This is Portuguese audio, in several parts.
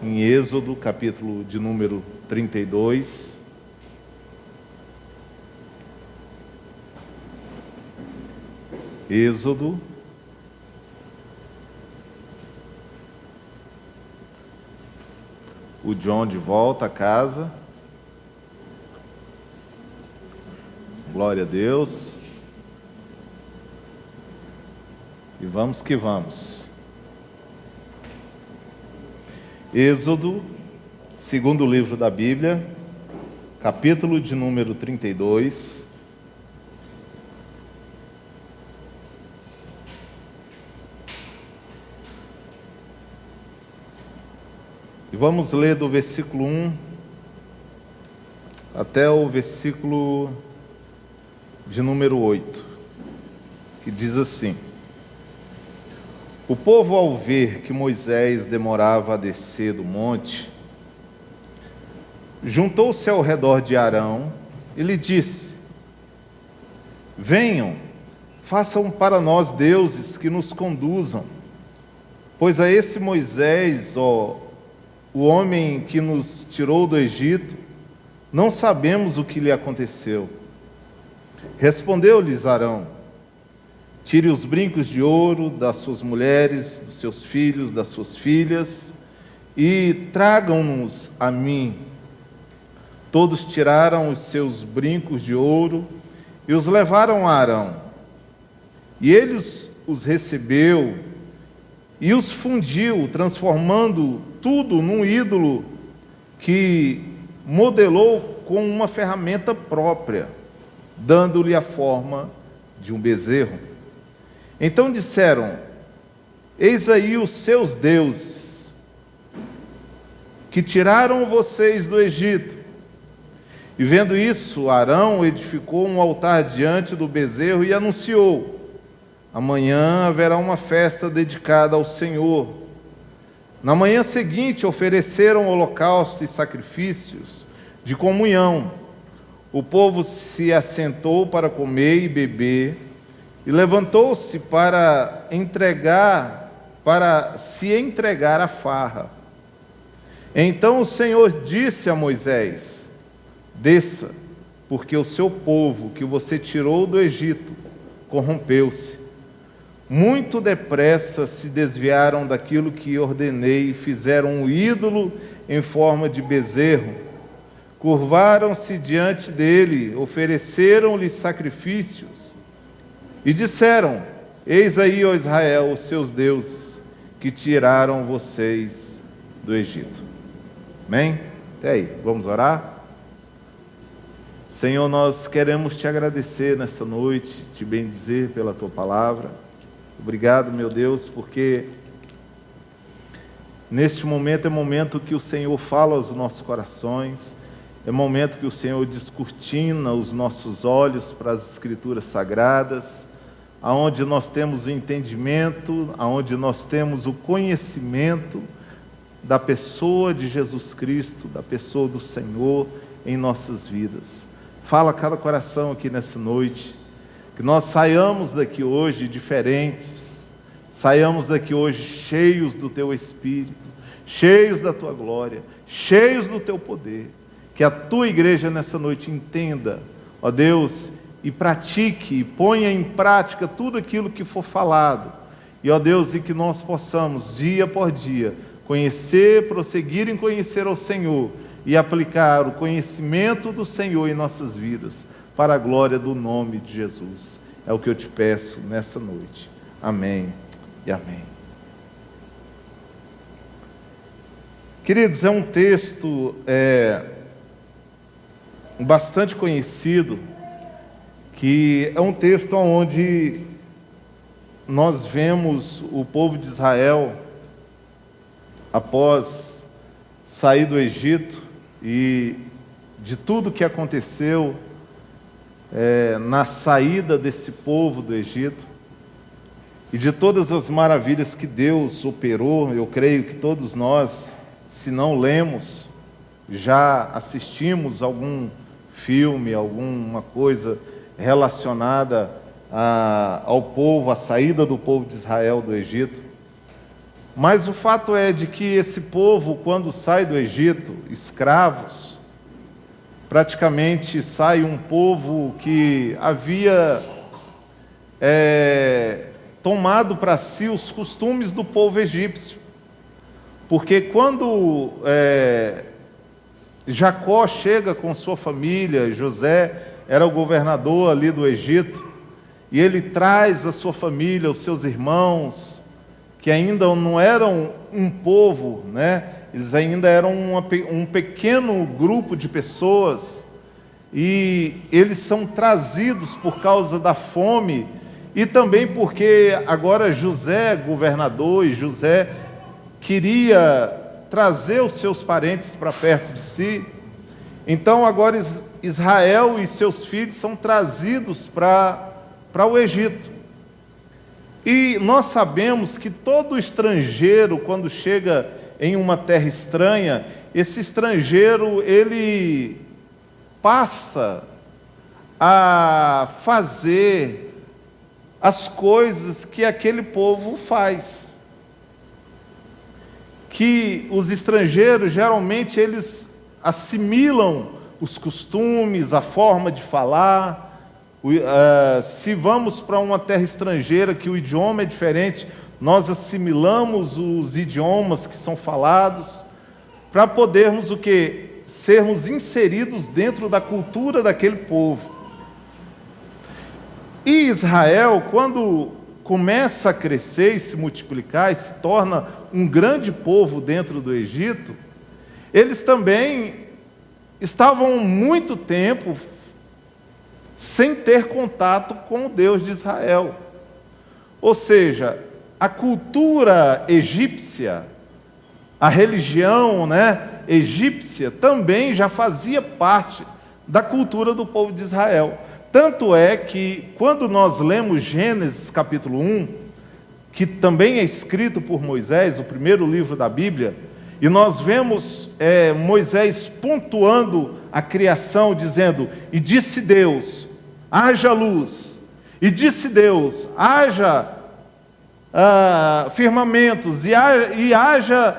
Em Êxodo, capítulo de número 32. Êxodo. O John de volta a casa. Glória a Deus. E vamos que vamos. Êxodo, segundo livro da Bíblia, capítulo de número 32. E vamos ler do versículo 1 até o versículo de número 8, que diz assim: O povo, ao ver que Moisés demorava a descer do monte, juntou-se ao redor de Arão e lhe disse: Venham, façam para nós deuses que nos conduzam, pois a esse Moisés, o homem que nos tirou do Egito, não sabemos o que lhe aconteceu. Respondeu-lhes Arão: Tire os brincos de ouro das suas mulheres, dos seus filhos, das suas filhas, e tragam-nos a mim. Todos tiraram os seus brincos de ouro e os levaram a Arão. E ele os recebeu e os fundiu, transformando tudo num ídolo que modelou com uma ferramenta própria, dando-lhe a forma de um bezerro. Então disseram: Eis aí os seus deuses, que tiraram vocês do Egito. E vendo isso, Arão edificou um altar diante do bezerro e anunciou: Amanhã haverá uma festa dedicada ao Senhor. Na manhã seguinte ofereceram holocausto e sacrifícios de comunhão. O povo se assentou para comer e beber, e levantou-se para se entregar à farra. Então o Senhor disse a Moisés: Desça, porque o seu povo que você tirou do Egito corrompeu-se. Muito depressa se desviaram daquilo que ordenei e fizeram um ídolo em forma de bezerro. Curvaram-se diante dele, ofereceram-lhe sacrifícios e disseram: Eis aí, ó Israel, os seus deuses, que tiraram vocês do Egito. Amém? Até aí, vamos orar? Senhor, nós queremos te agradecer nesta noite, te bendizer pela tua palavra. Obrigado, meu Deus, porque neste momento é momento que o Senhor fala aos nossos corações, é momento que o Senhor descortina os nossos olhos para as Escrituras Sagradas, aonde nós temos o entendimento, aonde nós temos o conhecimento da pessoa de Jesus Cristo, da pessoa do Senhor em nossas vidas. Fala a cada coração aqui nessa noite, que nós saiamos daqui hoje diferentes, saiamos daqui hoje cheios do Teu Espírito, cheios da Tua glória, cheios do Teu poder, que a Tua igreja nessa noite entenda, ó Deus, e pratique, e ponha em prática tudo aquilo que for falado, e ó Deus, e que nós possamos, dia por dia, conhecer, prosseguir em conhecer ao Senhor, e aplicar o conhecimento do Senhor em nossas vidas, para a glória do nome de Jesus. É o que eu te peço nesta noite. Amém e amém. Queridos, é um texto bastante conhecido, que é um texto onde nós vemos o povo de Israel, após sair do Egito e de tudo que aconteceu na saída desse povo do Egito, e de todas as maravilhas que Deus operou. Eu creio que todos nós, se não lemos, já assistimos algum filme, alguma coisa relacionada ao povo, à saída do povo de Israel do Egito. Mas o fato é de que esse povo, quando sai do Egito, escravos, praticamente sai um povo que havia tomado para si os costumes do povo egípcio. Porque quando Jacó chega com sua família, José era o governador ali do Egito, e ele traz a sua família, os seus irmãos, que ainda não eram um povo, né? Eles ainda eram um pequeno grupo de pessoas, e eles são trazidos por causa da fome, e também porque agora José, governador, e José queria trazer os seus parentes para perto de si. Então agora Israel e seus filhos são trazidos para o Egito. E nós sabemos que todo estrangeiro, quando chega em uma terra estranha, esse estrangeiro, ele passa a fazer as coisas que aquele povo faz. Que os estrangeiros, geralmente, eles assimilam os costumes, a forma de falar. Se vamos para uma terra estrangeira que o idioma é diferente, nós assimilamos os idiomas que são falados, para podermos o quê? Sermos inseridos dentro da cultura daquele povo. E Israel, quando começa a crescer e se multiplicar e se torna um grande povo dentro do Egito, eles também estavam muito tempo sem ter contato com o Deus de Israel. Ou seja, a cultura egípcia, a religião, egípcia, também já fazia parte da cultura do povo de Israel. Tanto é que, quando nós lemos Gênesis capítulo 1, que também é escrito por Moisés, o primeiro livro da Bíblia, e nós vemos Moisés pontuando a criação, dizendo: e disse Deus, haja luz, e disse Deus, haja firmamentos, e haja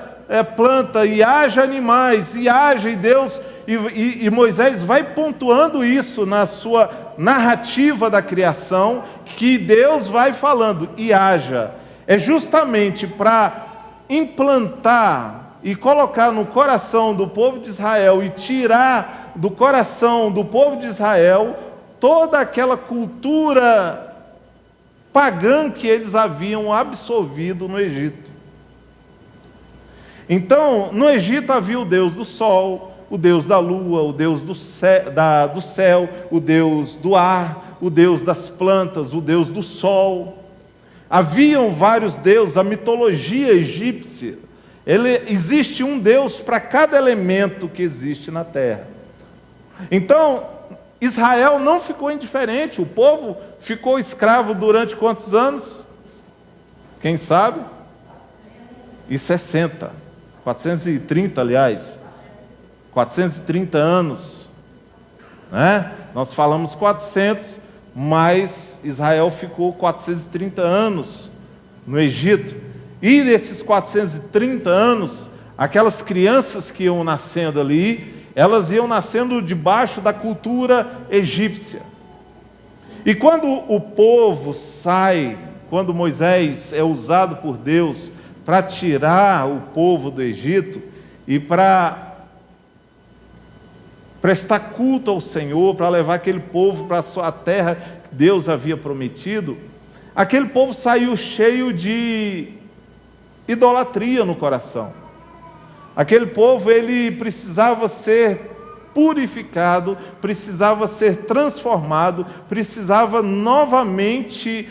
planta, e haja animais, e haja, e Deus, e Moisés vai pontuando isso na sua narrativa da criação, que Deus vai falando, e haja, é justamente para implantar e colocar no coração do povo de Israel, e tirar do coração do povo de Israel toda aquela cultura pagã que eles haviam absorvido no Egito. Então, no Egito havia o Deus do sol, o Deus da lua, o Deus do céu, o Deus do ar, o Deus das plantas, o Deus do sol. Haviam vários deuses, a mitologia egípcia. Existe um Deus para cada elemento que existe na terra. Então, Israel não ficou indiferente, o povo ficou escravo durante quantos anos? Quem sabe? E 60, 430, aliás, 430 anos, né? Nós falamos 400, mas Israel ficou 430 anos no Egito. E desses 430 anos, aquelas crianças que iam nascendo ali, elas iam nascendo debaixo da cultura egípcia. E quando o povo sai, quando Moisés é usado por Deus para tirar o povo do Egito e para prestar culto ao Senhor, para levar aquele povo para a sua terra que Deus havia prometido, aquele povo saiu cheio de idolatria no coração. Aquele povo, ele precisava ser purificado, precisava ser transformado, precisava novamente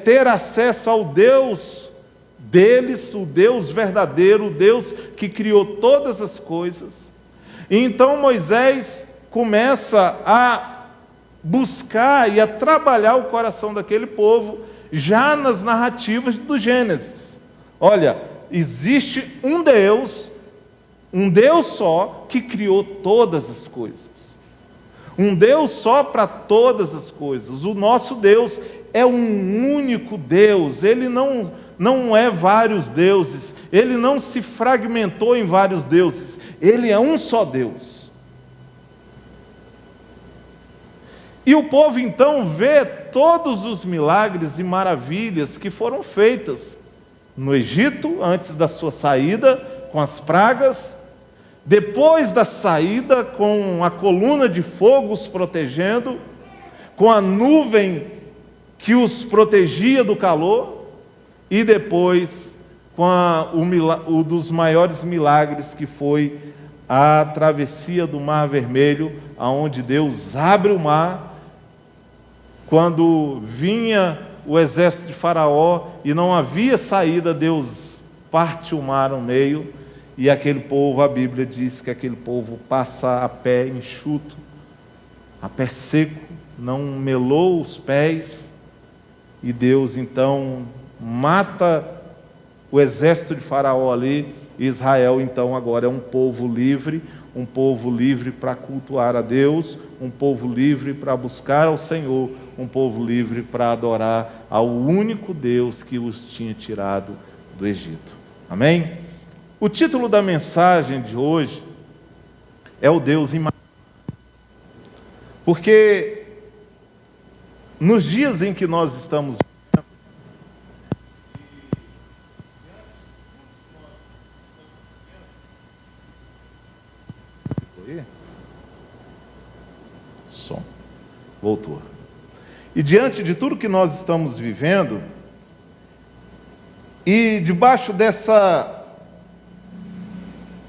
ter acesso ao Deus deles, o Deus verdadeiro, o Deus que criou todas as coisas. E então Moisés começa a buscar e a trabalhar o coração daquele povo, já nas narrativas do Gênesis. Olha, existe um Deus só, que criou todas as coisas. Um Deus só para todas as coisas. O nosso Deus é um único Deus. Ele não é vários deuses, ele não se fragmentou em vários deuses, ele é um só Deus. E o povo então vê todos os milagres e maravilhas que foram feitas no Egito, antes da sua saída, com as pragas, depois da saída, com a coluna de fogo os protegendo, com a nuvem que os protegia do calor, e depois com o dos maiores milagres, que foi a travessia do Mar Vermelho, aonde Deus abre o mar, quando vinha o exército de Faraó e não havia saída, Deus parte o mar no meio, e aquele povo, a Bíblia diz que aquele povo passa a pé enxuto, a pé seco, não melou os pés, e Deus então mata o exército de Faraó ali, e Israel então agora é um povo livre para cultuar a Deus, um povo livre para buscar ao Senhor, um povo livre para adorar ao único Deus que os tinha tirado do Egito. Amém? O título da mensagem de hoje é o Deus imaculado. Porque nos dias em que nós estamos vivendo, som, voltou. E diante de tudo que nós estamos vivendo, e debaixo dessa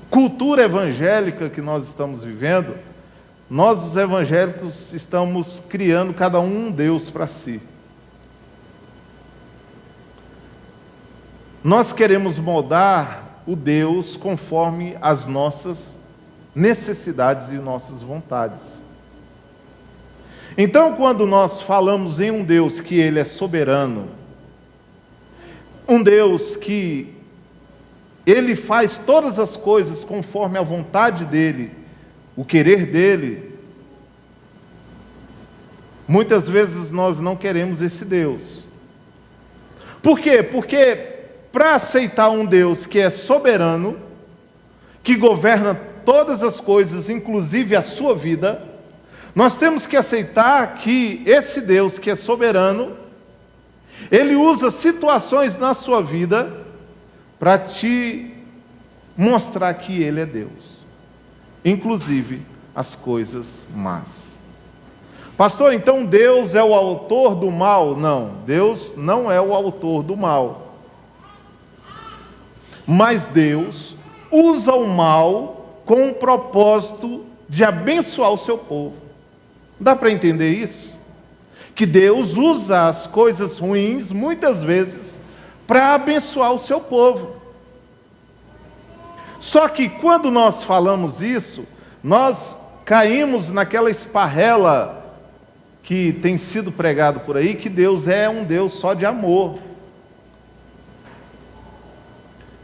cultura evangélica que nós estamos vivendo, nós, os evangélicos, estamos criando cada um Deus para si. Nós queremos moldar o Deus conforme as nossas necessidades e nossas vontades. Então, quando nós falamos em um Deus que Ele é soberano, um Deus que Ele faz todas as coisas conforme a vontade dEle, o querer dEle, muitas vezes nós não queremos esse Deus. Por quê? Porque para aceitar um Deus que é soberano, que governa todas as coisas, inclusive a sua vida, nós temos que aceitar que esse Deus que é soberano, Ele usa situações na sua vida para te mostrar que Ele é Deus, inclusive as coisas más. Pastor, então Deus é o autor do mal? Não, Deus não é o autor do mal. Mas Deus usa o mal com o propósito de abençoar o seu povo. Dá para entender isso? Que Deus usa as coisas ruins, muitas vezes, para abençoar o seu povo. Só que quando nós falamos isso, nós caímos naquela esparrela que tem sido pregado por aí, que Deus é um Deus só de amor.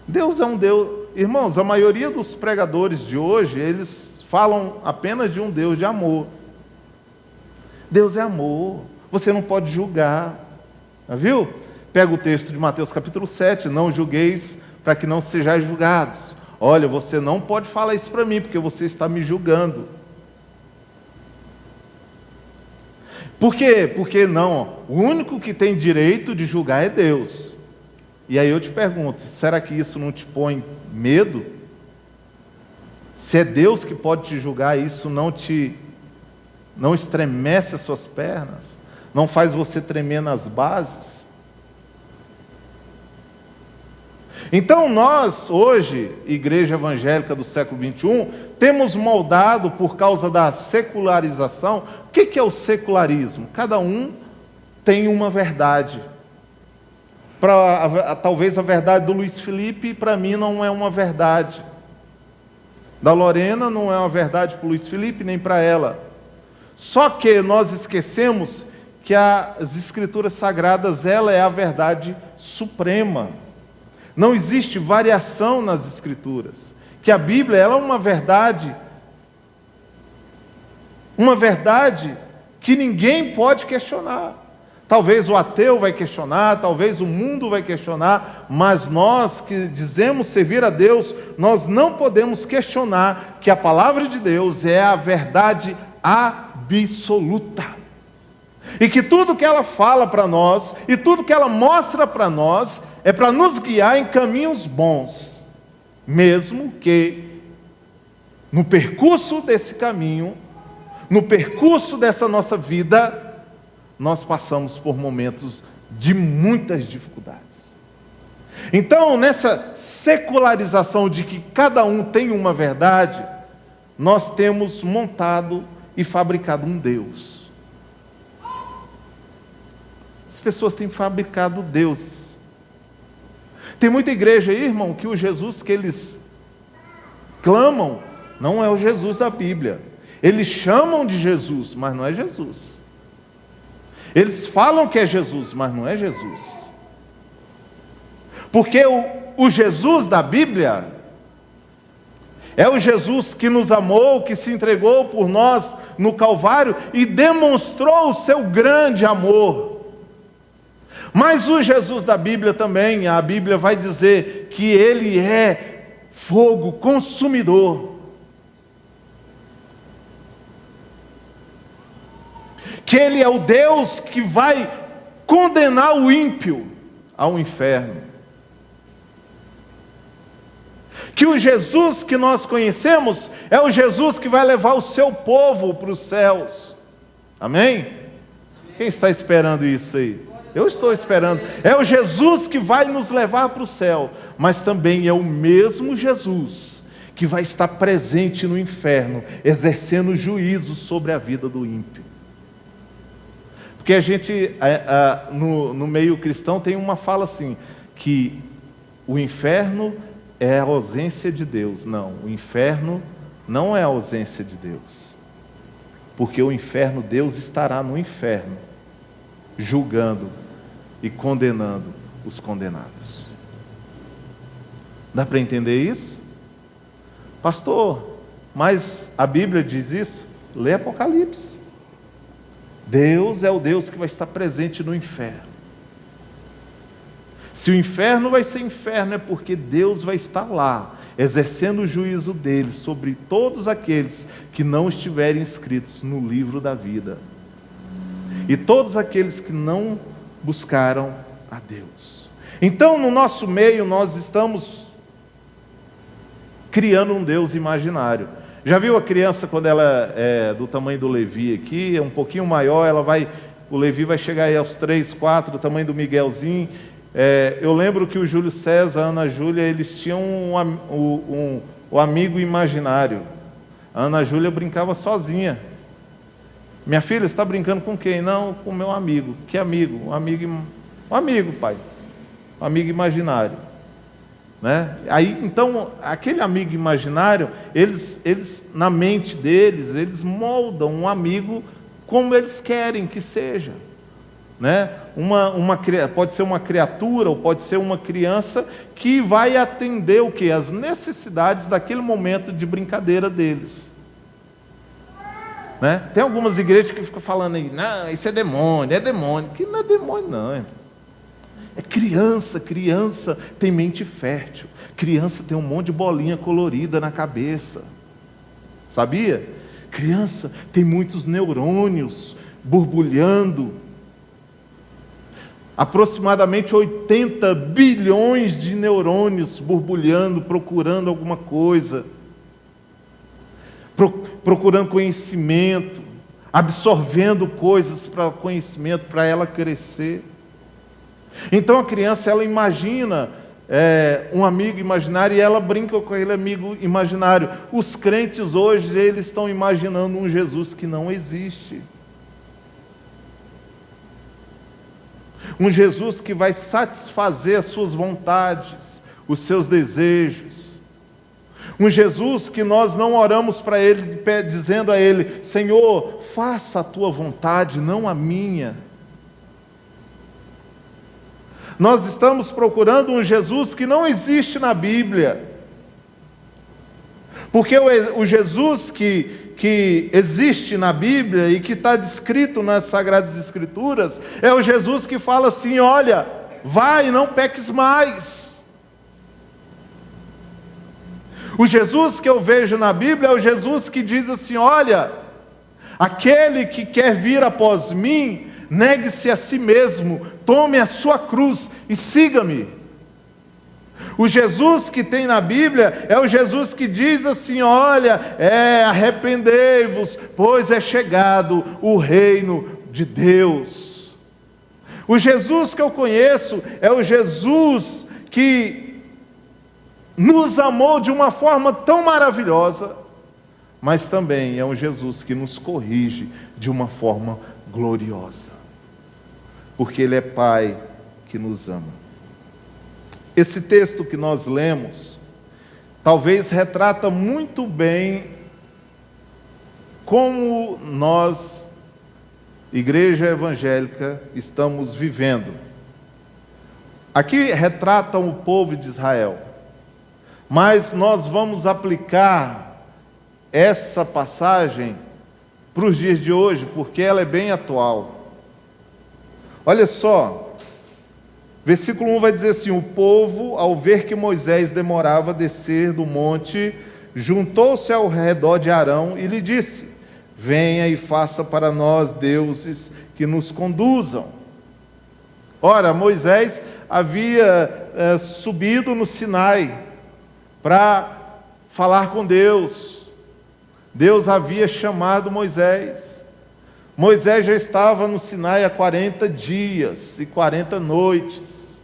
Deus é um Deus... Irmãos, a maioria dos pregadores de hoje, eles falam apenas de um Deus de amor. Deus é amor, você não pode julgar. Viu? Pega o texto de Mateus capítulo 7, não julgueis para que não sejais julgados. Olha, você não pode falar isso para mim, porque você está me julgando. Por quê? Porque não, o único que tem direito de julgar é Deus. E aí eu te pergunto, será que isso não te põe medo? Se é Deus que pode te julgar, isso não estremece as suas pernas? Não faz você tremer nas bases? Então nós, hoje, Igreja Evangélica do século XXI, temos moldado por causa da secularização. O que é o secularismo? Cada um tem uma verdade. Talvez a verdade do Luiz Felipe, para mim, não é uma verdade. Da Lorena não é uma verdade para o Luiz Felipe, nem para ela. Só que nós esquecemos que as Escrituras Sagradas, ela é a verdade suprema. Não existe variação nas Escrituras. Que a Bíblia, ela é uma verdade que ninguém pode questionar. Talvez o ateu vai questionar, talvez o mundo vai questionar, mas nós que dizemos servir a Deus, nós não podemos questionar que a palavra de Deus é a verdade absoluta. E que tudo que ela fala para nós, e tudo que ela mostra para nós, é para nos guiar em caminhos bons. Mesmo que no percurso desse caminho, no percurso dessa nossa vida, nós passamos por momentos de muitas dificuldades. Então, nessa secularização de que cada um tem uma verdade, nós temos montado e fabricado um Deus. As pessoas têm fabricado deuses. Tem muita igreja aí, irmão, que o Jesus que eles clamam não é o Jesus da Bíblia. Eles chamam de Jesus, mas não é Jesus. Eles falam que é Jesus, mas não é Jesus. Porque o Jesus da Bíblia é o Jesus que nos amou, que se entregou por nós no Calvário e demonstrou o seu grande amor. Mas o Jesus da Bíblia também, a Bíblia vai dizer que ele é fogo consumidor. Que ele é o Deus que vai condenar o ímpio ao inferno. Que o Jesus que nós conhecemos é o Jesus que vai levar o seu povo para os céus. Amém? Quem está esperando isso aí? Eu estou esperando. É o Jesus que vai nos levar para o céu, mas também é o mesmo Jesus que vai estar presente no inferno, exercendo juízo sobre a vida do ímpio. Porque a gente, no meio cristão, tem uma fala assim, que o inferno é a ausência de Deus. Não, o inferno não é a ausência de Deus. Porque o inferno, Deus estará no inferno, julgando e condenando os condenados. Dá para entender isso? Pastor, mas a Bíblia diz isso? Lê Apocalipse. Deus é o Deus que vai estar presente no inferno. Se o inferno vai ser inferno, é porque Deus vai estar lá, exercendo o juízo dele sobre todos aqueles que não estiverem inscritos no livro da vida. E todos aqueles que não buscaram a Deus. Então, no nosso meio, nós estamos criando um Deus imaginário. Já viu a criança quando ela é do tamanho do Levi aqui, é um pouquinho maior, o Levi vai chegar aí aos 3, 4, do tamanho do Miguelzinho. Eu lembro que o Júlio César, a Ana Júlia, eles tinham um amigo imaginário. A Ana Júlia brincava sozinha. Minha filha, você está brincando com quem? Não, com o meu amigo. Que amigo? Um amigo, pai. Um amigo imaginário. Né? Aí, então, aquele amigo imaginário, eles na mente deles, eles moldam um amigo como eles querem que seja. Né? Pode ser uma criatura ou pode ser uma criança que vai atender o quê? As necessidades daquele momento de brincadeira deles. Né? Tem algumas igrejas que ficam falando aí, não, isso é demônio. Que não é demônio não, é criança tem mente fértil, criança tem um monte de bolinha colorida na cabeça, sabia? Criança tem muitos neurônios borbulhando, aproximadamente 80 bilhões de neurônios borbulhando, procurando alguma coisa, procurando conhecimento, absorvendo coisas para conhecimento, para ela crescer. Então a criança, ela imagina um amigo imaginário e ela brinca com aquele amigo imaginário. Os crentes hoje, eles estão imaginando um Jesus que não existe. Um Jesus que vai satisfazer as suas vontades, os seus desejos. Um Jesus que nós não oramos para Ele, dizendo a Ele, Senhor, faça a Tua vontade, não a minha. Nós estamos procurando um Jesus que não existe na Bíblia. Porque o Jesus que existe na Bíblia e que está descrito nas Sagradas Escrituras, é o Jesus que fala assim: olha, vai e não peques mais. O Jesus que eu vejo na Bíblia é o Jesus que diz assim: olha, aquele que quer vir após mim, negue-se a si mesmo, tome a sua cruz e siga-me. O Jesus que tem na Bíblia é o Jesus que diz assim: olha, arrependei-vos, pois é chegado o reino de Deus. O Jesus que eu conheço é o Jesus que nos amou de uma forma tão maravilhosa, mas também é um Jesus que nos corrige de uma forma gloriosa, porque Ele é Pai que nos ama. Esse texto que nós lemos, talvez retrata muito bem como nós, igreja evangélica, estamos vivendo. Aqui retratam o povo de Israel, mas nós vamos aplicar essa passagem para os dias de hoje, porque ela é bem atual. Olha só, versículo 1 vai dizer assim: o povo, ao ver que Moisés demorava a descer do monte, juntou-se ao redor de Arão e lhe disse: venha e faça para nós deuses que nos conduzam. Ora, Moisés havia subido no Sinai para falar com Deus. Deus havia chamado Moisés. Moisés já estava no Sinai há 40 dias e 40 noites,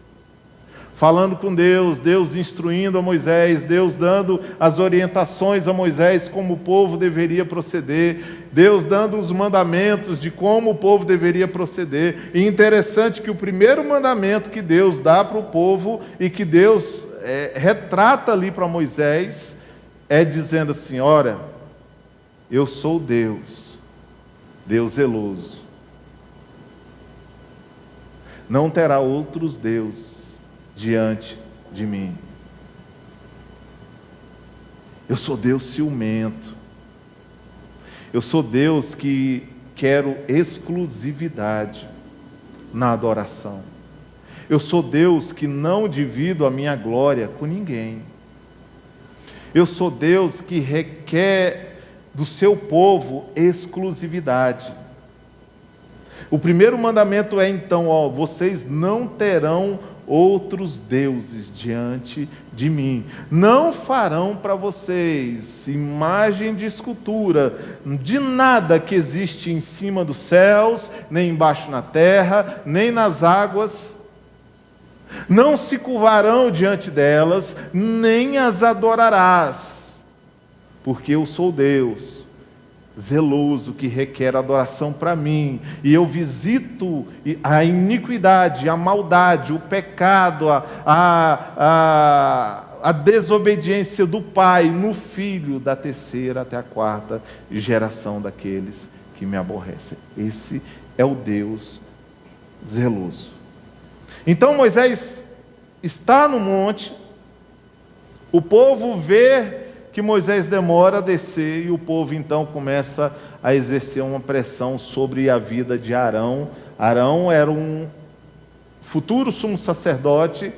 falando com Deus, Deus instruindo a Moisés, Deus dando as orientações a Moisés como o povo deveria proceder, Deus dando os mandamentos de como o povo deveria proceder. E interessante que o primeiro mandamento que Deus dá para o povo e que Deus retrata ali para Moisés, é dizendo assim: ora, eu sou Deus zeloso, não terá outros deuses diante de mim. Eu sou Deus ciumento, eu sou Deus que quero exclusividade na adoração, eu sou Deus que não divido a minha glória com ninguém, eu sou Deus que requer do seu povo exclusividade. O primeiro mandamento é então: vocês não terão outros deuses diante de mim, não farão para vocês imagem de escultura, de nada que existe em cima dos céus, nem embaixo na terra, nem nas águas, não se curvarão diante delas, nem as adorarás, porque eu sou Deus zeloso, que requer adoração para mim, e eu visito a iniquidade, a maldade, o pecado, a desobediência do pai no filho da terceira até a quarta geração daqueles que me aborrecem. Esse é o Deus zeloso. Então Moisés está no monte, o povo vê que Moisés demora a descer, e o povo então começa a exercer uma pressão sobre a vida de Arão. Arão era um futuro sumo sacerdote,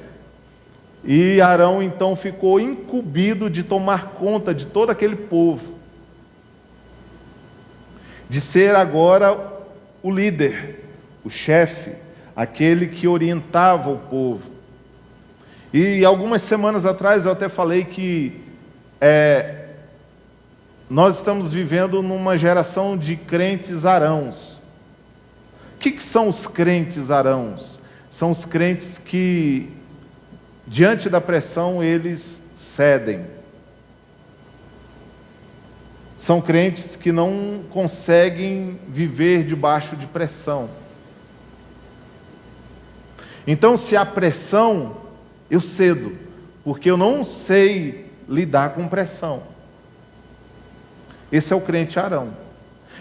e Arão então ficou incumbido de tomar conta de todo aquele povo, de ser agora o líder, o chefe, aquele que orientava o povo. E algumas semanas atrás eu até falei que nós estamos vivendo numa geração de crentes arãos. O que são os crentes arãos? São os crentes que, diante da pressão, eles cedem. São crentes que não conseguem viver debaixo de pressão. Então, se há pressão, eu cedo, porque eu não sei lidar com pressão. Esse é o crente Arão.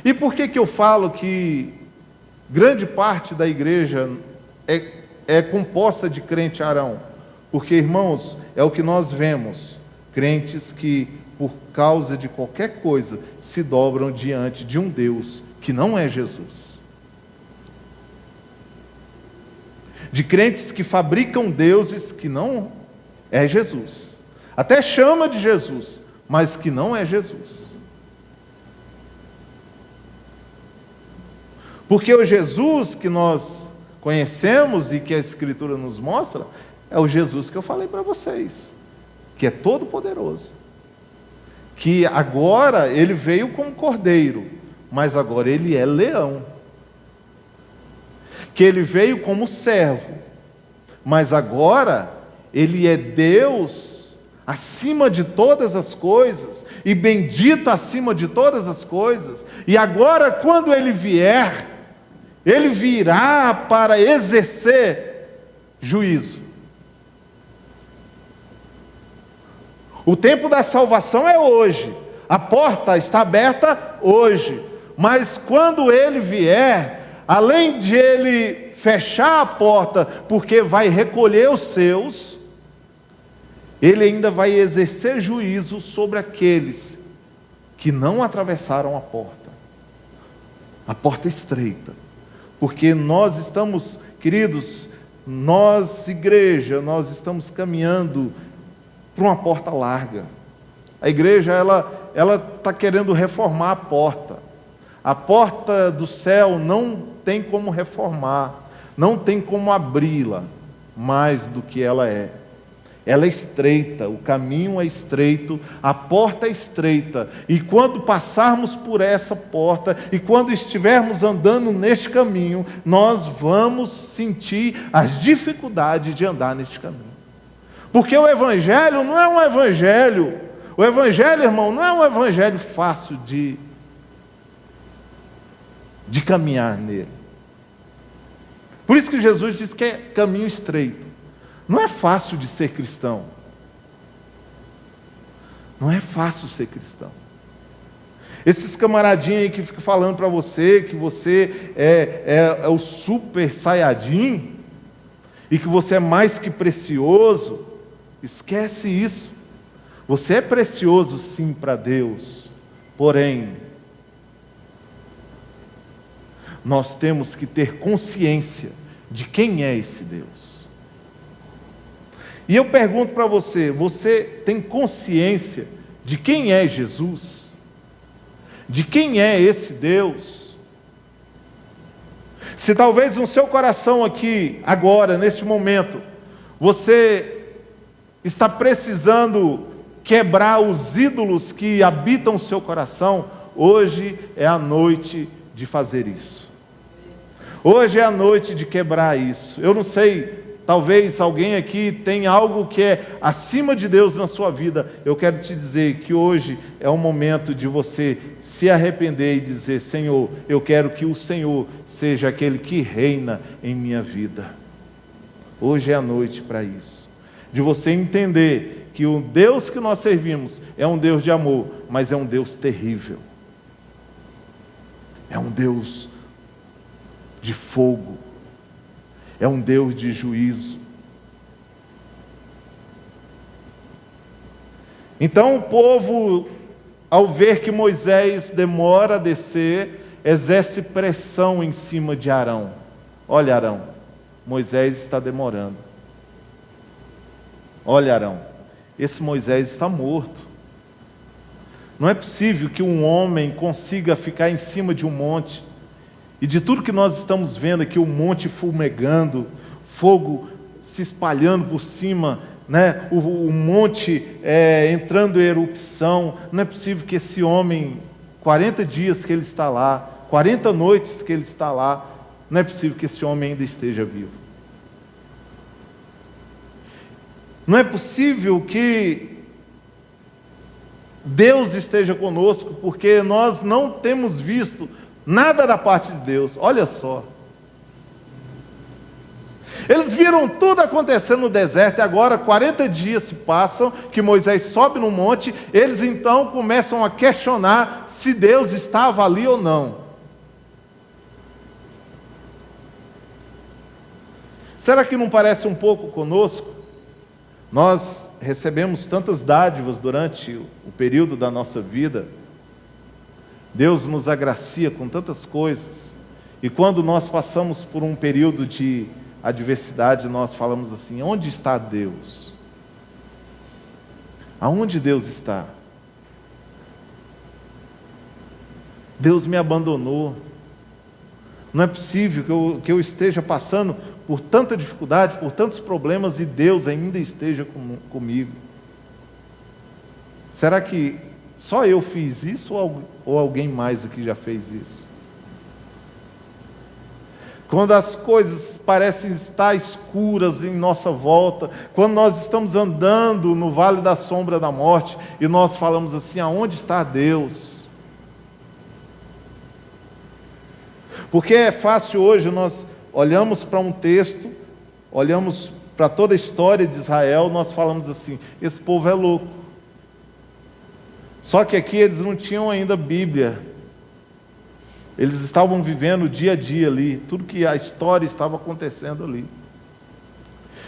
E por que eu falo que grande parte da igreja é composta de crente Arão? Porque, irmãos, é o que nós vemos, crentes que por causa de qualquer coisa, se dobram diante de um Deus que não é Jesus. De crentes que fabricam deuses que não é Jesus. Até chama de Jesus, mas que não é Jesus. Porque o Jesus que nós conhecemos e que a Escritura nos mostra, é o Jesus que eu falei para vocês, que é todo poderoso. Que agora ele veio como cordeiro, mas agora ele é leão. Que ele veio como servo, mas agora ele é Deus acima de todas as coisas, e bendito acima de todas as coisas, e agora quando ele vier, ele virá para exercer juízo. O tempo da salvação é hoje, a porta está aberta hoje, mas quando ele vier, além de ele fechar a porta, porque vai recolher os seus, ele ainda vai exercer juízo sobre aqueles que não atravessaram a porta estreita. Porque nós estamos, queridos, nós, igreja, nós estamos caminhando para uma porta larga. A igreja, ela está querendo reformar a porta. A porta do céu não tem como reformar, não tem como abri-la mais do que ela é. Ela é estreita, o caminho é estreito, a porta é estreita, e quando passarmos por essa porta, e quando estivermos andando neste caminho, nós vamos sentir as dificuldades de andar neste caminho. Porque o Evangelho não é um Evangelho, o Evangelho, irmão, não é um Evangelho fácil de caminhar nele. Por isso que Jesus diz que é caminho estreito. Não é fácil de ser cristão. Não é fácil ser cristão. Esses camaradinhos aí que ficam falando para você que você é o super saiyajin e que você é mais que precioso, esquece isso. Você é precioso sim para Deus, porém, nós temos que ter consciência de quem é esse Deus. E eu pergunto para você, você tem consciência de quem é Jesus? De quem é esse Deus? Se talvez no seu coração aqui, agora, neste momento, você está precisando quebrar os ídolos que habitam o seu coração, hoje é a noite de fazer isso. Hoje é a noite de quebrar isso. Eu não sei, talvez alguém aqui tenha algo que é acima de Deus na sua vida. Eu quero te dizer que hoje é o momento de você se arrepender e dizer: Senhor, eu quero que o Senhor seja aquele que reina em minha vida. Hoje é a noite para isso. De você entender que o Deus que nós servimos é um Deus de amor, mas é um Deus terrível. É um Deus de fogo. É um Deus de juízo. Então o povo, ao ver que Moisés demora a descer, exerce pressão em cima de Arão. Olha, Arão, Moisés está demorando. Olha, Arão, esse Moisés está morto. Não é possível que um homem consiga ficar em cima de um monte, e de tudo que nós estamos vendo aqui, o monte fumegando, fogo se espalhando por cima, né? o monte entrando em erupção. Não é possível que esse homem, 40 dias que ele está lá, 40 noites que ele está lá, não é possível que esse homem ainda esteja vivo. Não é possível que Deus esteja conosco, porque nós não temos visto nada da parte de Deus. Olha só. Eles viram tudo acontecendo no deserto, e agora 40 dias se passam, que Moisés sobe no monte. Eles então começam a questionar se Deus estava ali ou não. Será que não parece um pouco conosco? Nós recebemos tantas dádivas durante o período da nossa vida. Deus nos agracia com tantas coisas. E quando nós passamos por um período de adversidade, nós falamos assim: onde está Deus? Aonde Deus está? Deus me abandonou. Não é possível que eu esteja passando por tanta dificuldade, por tantos problemas, e Deus ainda esteja comigo. Será que só eu fiz isso ou alguém mais aqui já fez isso? Quando as coisas parecem estar escuras em nossa volta, quando nós estamos andando no vale da sombra da morte, e nós falamos assim: aonde está Deus? Porque é fácil hoje, nós olhamos para um texto, olhamos para toda a história de Israel, nós falamos assim: esse povo é louco. Só que aqui eles não tinham ainda Bíblia. Eles estavam vivendo o dia a dia ali, tudo que a história estava acontecendo ali.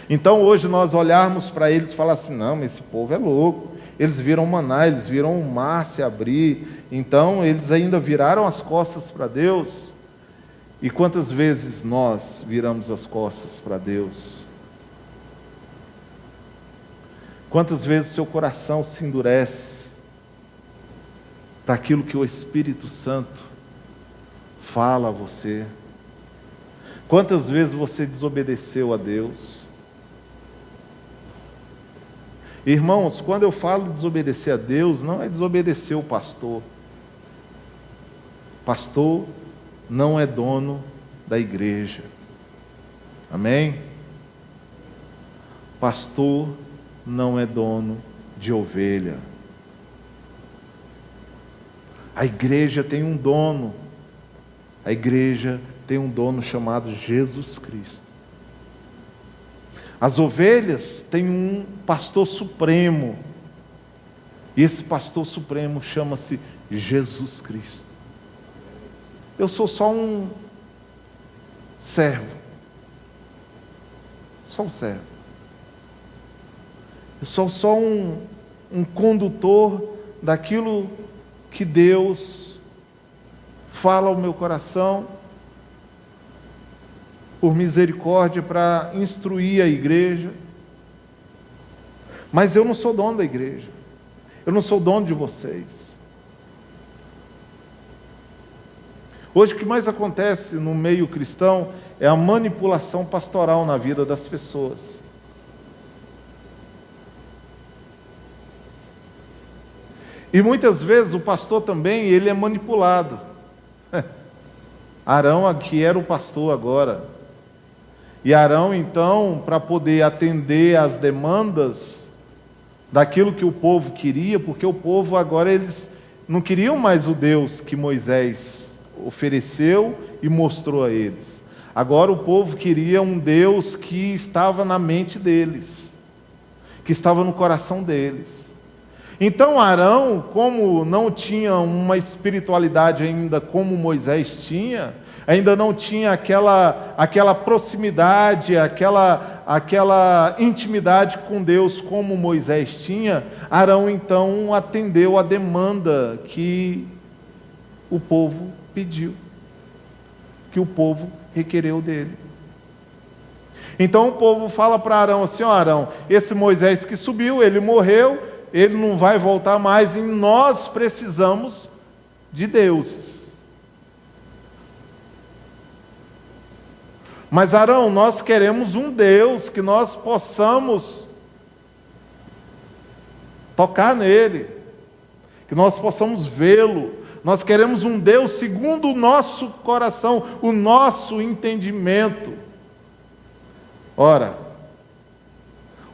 Então hoje nós olharmos para eles e falar assim: não, esse povo é louco. Eles viram o maná, eles viram o mar se abrir, então eles ainda viraram as costas para Deus. E quantas vezes nós viramos as costas para Deus? Quantas vezes o seu coração se endurece para aquilo que o Espírito Santo fala a você? Quantas vezes você desobedeceu a Deus? Irmãos, quando eu falo desobedecer a Deus, não é desobedecer o pastor. Pastor não é dono da igreja. Amém? Pastor não é dono de ovelha. A igreja tem um dono. A igreja tem um dono chamado Jesus Cristo. As ovelhas têm um pastor supremo. E esse pastor supremo chama-se Jesus Cristo. Eu sou só um servo. Só um servo. Eu sou só um condutor daquilo que Deus fala ao meu coração, por misericórdia, para instruir a igreja. Mas eu não sou dono da igreja. Eu não sou dono de vocês. Hoje o que mais acontece no meio cristão é a manipulação pastoral na vida das pessoas. E muitas vezes o pastor também, ele é manipulado. Arão aqui era o pastor agora. E Arão então, para poder atender às demandas daquilo que o povo queria, porque o povo agora, eles não queriam mais o Deus que Moisés ofereceu e mostrou a eles. Agora o povo queria um Deus que estava na mente deles, que estava no coração deles. Então Arão, como não tinha uma espiritualidade ainda como Moisés tinha, ainda não tinha aquela proximidade, aquela intimidade com Deus como Moisés tinha, Arão então atendeu a demanda que o povo pediu, que o povo requereu dele. Então o povo fala para Arão assim: ó, Arão, esse Moisés que subiu, ele morreu, ele não vai voltar mais, e nós precisamos de deuses. Mas Arão, nós queremos um Deus que nós possamos tocar nele, que nós possamos vê-lo. Nós queremos um Deus segundo o nosso coração, o nosso entendimento. Ora,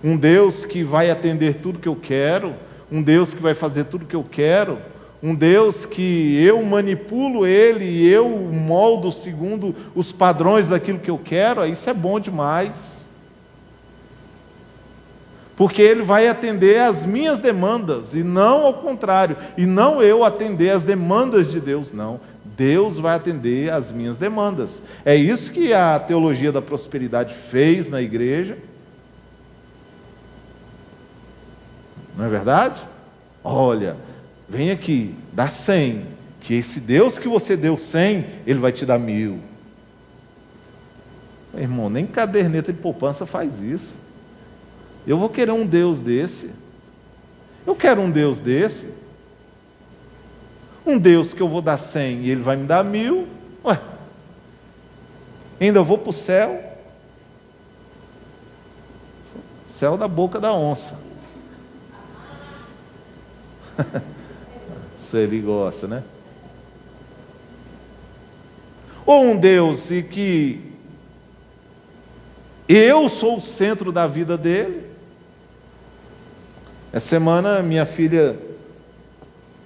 um Deus que vai atender tudo que eu quero, um Deus que vai fazer tudo que eu quero, um Deus que eu manipulo Ele e eu moldo segundo os padrões daquilo que eu quero, isso é bom demais. Porque Ele vai atender às minhas demandas, e não ao contrário, e não eu atender às demandas de Deus, não. Deus vai atender às minhas demandas. É isso que a teologia da prosperidade fez na igreja. Não é verdade? Olha, vem aqui, dá 100, que esse Deus que você deu 100, Ele vai te dar 1000. Irmão, nem caderneta de poupança faz isso. Eu vou querer um Deus desse? Eu quero um Deus desse? Um Deus que eu vou dar 100 e Ele vai me dar 1000? Ué, ainda vou para o céu? Céu da boca da onça. Isso ele gosta, né? Ou um Deus e que eu sou o centro da vida dele. Essa semana minha filha,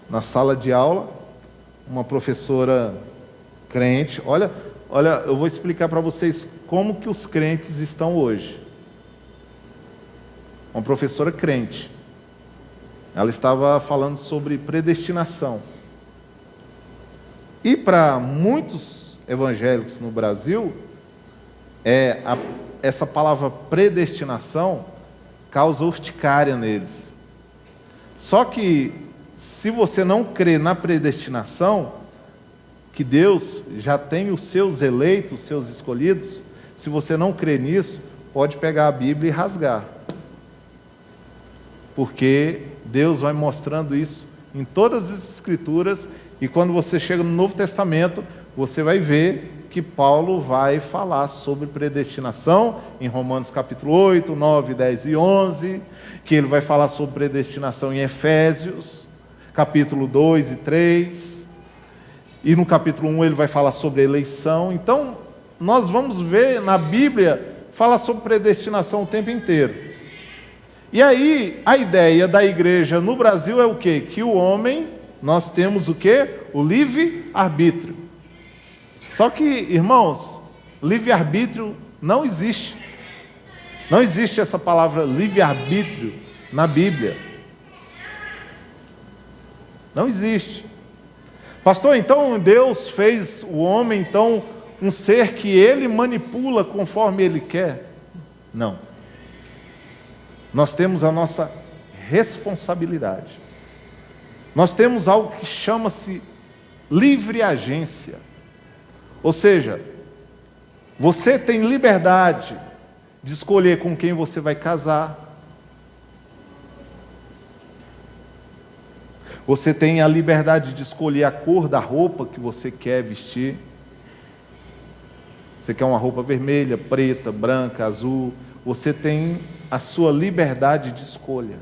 na sala de aula, uma professora crente, olha, eu vou explicar para vocês como que os crentes estão hoje. Uma professora crente, ela estava falando sobre predestinação. E para muitos evangélicos no Brasil, essa palavra predestinação causa urticária neles. Só que, se você não crê na predestinação, que Deus já tem os seus eleitos, os seus escolhidos, se você não crê nisso, pode pegar a Bíblia e rasgar. Porque Deus vai mostrando isso em todas as Escrituras, e quando você chega no Novo Testamento, você vai ver que Paulo vai falar sobre predestinação, em Romanos capítulo 8, 9, 10 e 11, que ele vai falar sobre predestinação em Efésios, capítulo 2 e 3, e no capítulo 1 ele vai falar sobre eleição. Então, nós vamos ver na Bíblia, fala sobre predestinação o tempo inteiro. E aí, a ideia da igreja no Brasil é o quê? Que o homem, nós temos o quê? O livre-arbítrio. Só que, irmãos, livre-arbítrio não existe. Não existe essa palavra livre-arbítrio na Bíblia. Não existe. Pastor, então Deus fez o homem, então, um ser que ele manipula conforme ele quer? Não. Nós temos a nossa responsabilidade. Nós temos algo que chama-se livre agência. Ou seja, você tem liberdade de escolher com quem você vai casar. Você tem a liberdade de escolher a cor da roupa que você quer vestir. Você quer uma roupa vermelha, preta, branca, azul. Você tem a sua liberdade de escolha.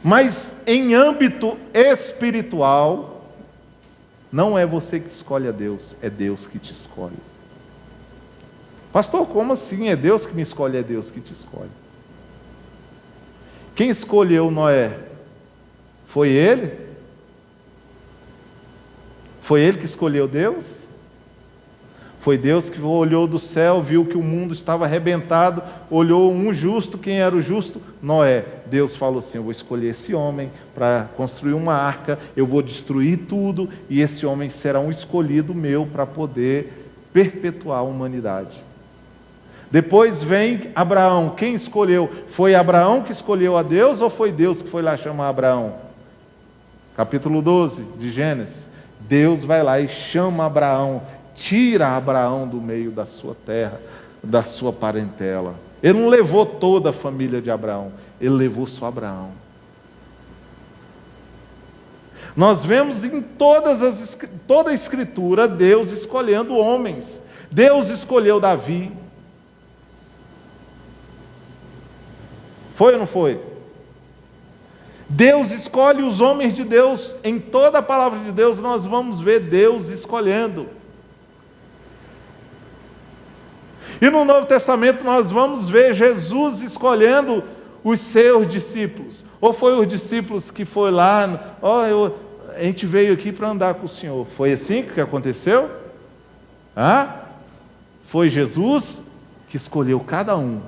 Mas em âmbito espiritual, não é você que escolhe a Deus, é Deus que te escolhe. Pastor, como assim? É Deus que me escolhe, é Deus que te escolhe. Quem escolheu Noé? Foi ele? Foi ele que escolheu Deus? Foi Deus que olhou do céu, viu que o mundo estava arrebentado, olhou um justo. Quem era o justo? Noé. Deus falou assim: eu vou escolher esse homem para construir uma arca, eu vou destruir tudo, e esse homem será um escolhido meu para poder perpetuar a humanidade. Depois vem Abraão. Quem escolheu? Foi Abraão que escolheu a Deus, ou foi Deus que foi lá chamar Abraão? Capítulo 12 de Gênesis. Deus vai lá e chama Abraão, tira Abraão do meio da sua terra, da sua parentela. Ele não levou toda a família de Abraão, ele levou só Abraão. Nós vemos em toda a Escritura Deus escolhendo homens. Deus escolheu Davi. Foi ou não foi? Deus escolhe os homens de Deus. Em toda a palavra de Deus nós vamos ver Deus escolhendo. E no Novo Testamento nós vamos ver Jesus escolhendo os seus discípulos. Ou foi os discípulos que foi lá, a gente veio aqui para andar com o Senhor. Foi assim que aconteceu? Foi Jesus que escolheu cada um,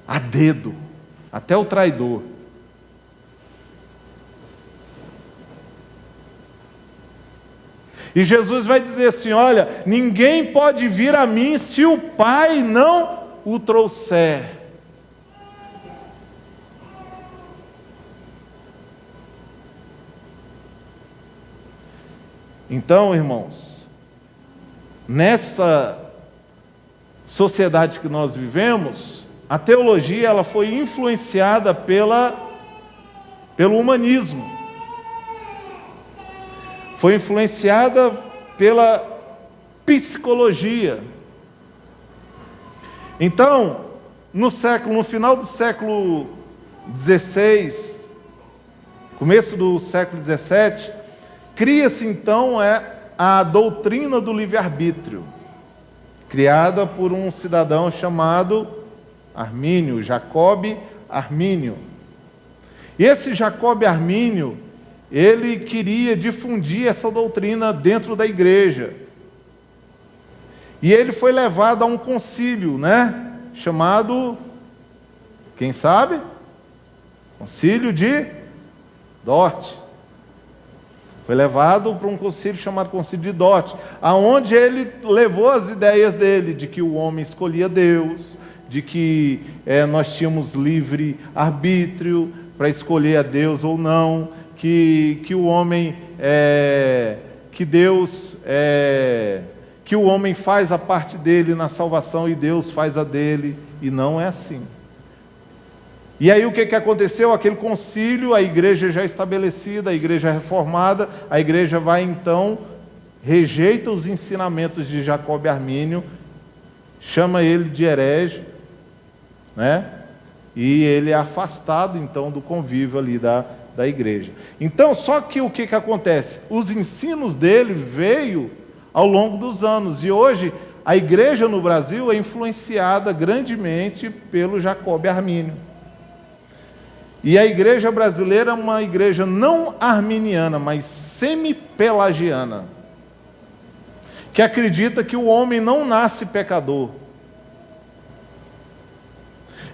a dedo, até o traidor. E Jesus vai dizer assim: olha, ninguém pode vir a mim se o Pai não o trouxer. Então, irmãos, nessa sociedade que nós vivemos, a teologia ela foi influenciada pelo humanismo. Foi influenciada pela psicologia. Então, no final do século XVI, começo do século XVII, cria-se então a doutrina do livre-arbítrio, criada por um cidadão chamado Armínio, Jacob Armínio. E esse Jacob Armínio, ele queria difundir essa doutrina dentro da igreja. E ele foi levado a um concílio, chamado, quem sabe? Concílio de Dort. Foi levado para um concílio chamado Concílio de Dort, aonde ele levou as ideias dele, de que o homem escolhia Deus, de que nós tínhamos livre arbítrio para escolher a Deus ou não, que o homem, que Deus, que o homem faz a parte dele na salvação e Deus faz a dele, e não é assim. E aí o que aconteceu? Aquele concílio, a igreja já estabelecida, a igreja reformada, a igreja vai então, rejeita os ensinamentos de Jacob Armínio, chama ele de herege, e ele é afastado então do convívio ali da igreja. Então, só que o que acontece? Os ensinos dele veio ao longo dos anos, e hoje a igreja no Brasil é influenciada grandemente pelo Jacob Armínio. E a igreja brasileira é uma igreja não arminiana, mas semi-pelagiana, que acredita que o homem não nasce pecador.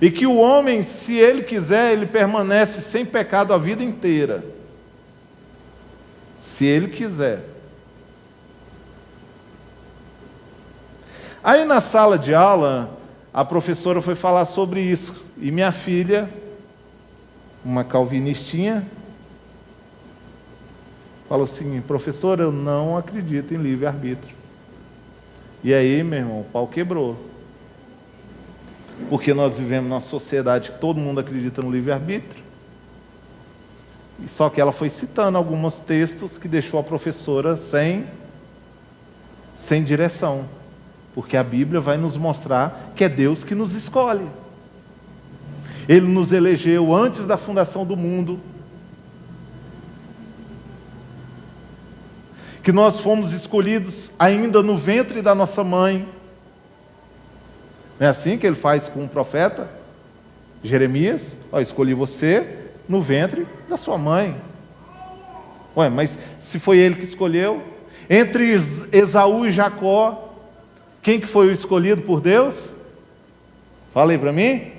E que o homem, se ele quiser, ele permanece sem pecado a vida inteira. Se ele quiser. Aí na sala de aula, a professora foi falar sobre isso. E minha filha, uma calvinistinha, falou assim: professora, eu não acredito em livre-arbítrio. E aí, meu irmão, o pau quebrou. Porque nós vivemos numa sociedade que todo mundo acredita no livre-arbítrio. E só que ela foi citando alguns textos que deixou a professora sem direção. Porque a Bíblia vai nos mostrar que é Deus que nos escolhe. Ele nos elegeu antes da fundação do mundo. Que nós fomos escolhidos ainda no ventre da nossa mãe. Não é assim que ele faz com o profeta Jeremias? Escolhi você no ventre da sua mãe. Mas se foi ele que escolheu, entre Esaú e Jacó, quem que foi o escolhido por Deus? Fala aí para mim.